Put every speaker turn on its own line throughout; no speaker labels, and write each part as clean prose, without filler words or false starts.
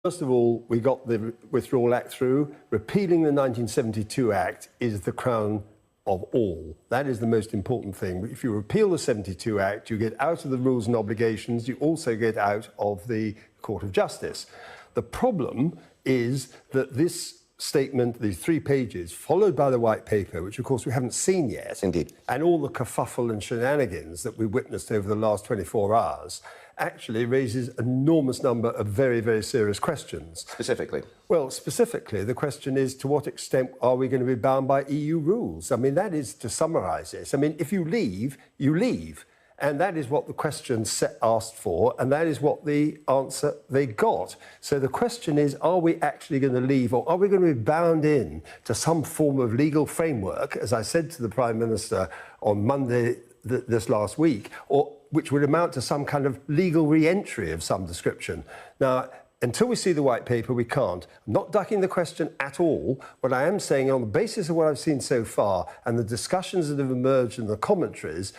First of all, we got the Withdrawal Act through. Repealing the 1972 Act is the crown of all. That is the most important thing. If you repeal the 72 Act, you get out of the rules and obligations. You also get out of the Court of Justice. The problem is that this statement, these 3 pages, followed by the white paper, which of course we haven't seen yet,
indeed,
and all the kerfuffle and shenanigans that we witnessed over the last 24 hours, actually raises an enormous number of very, very serious questions.
Specifically?
Well, specifically, the question is, to what extent are we going to be bound by EU rules? I mean, that is, to summarise this, I mean, if you leave, you leave. And that is what the question asked for, and that is what the answer they got. So the question is, are we actually going to leave, or are we going to be bound in to some form of legal framework, as I said to the Prime Minister on Monday this last week, or which would amount to some kind of legal re-entry of some description? Now, until we see the white paper, we can't. I'm not ducking the question at all. What I am saying, on the basis of what I've seen so far and the discussions that have emerged and the commentaries,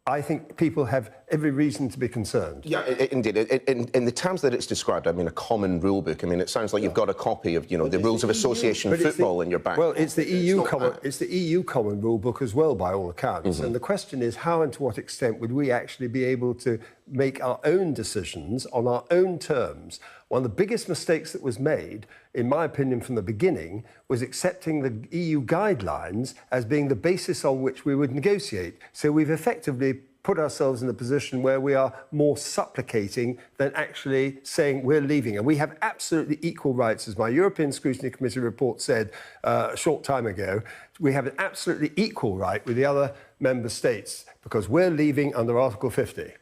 I think people have every reason to be concerned.
Yeah, indeed. In the terms that it's described, I mean, a common rule book. I mean, it sounds like you've got a copy of, the rules of association football in your back.
Well, it's the EU common rule book as well, by all accounts. And the question is, how and to what extent would we actually be able to make our own decisions on our own terms? One of the biggest mistakes that was made, in my opinion, from the beginning, was accepting the EU guidelines as being the basis on which we would negotiate. So we've effectively put ourselves in a position where we are more supplicating than actually saying we're leaving. And we have absolutely equal rights, as my European Scrutiny Committee report said a short time ago. We have an absolutely equal right with the other member states because we're leaving under Article 50.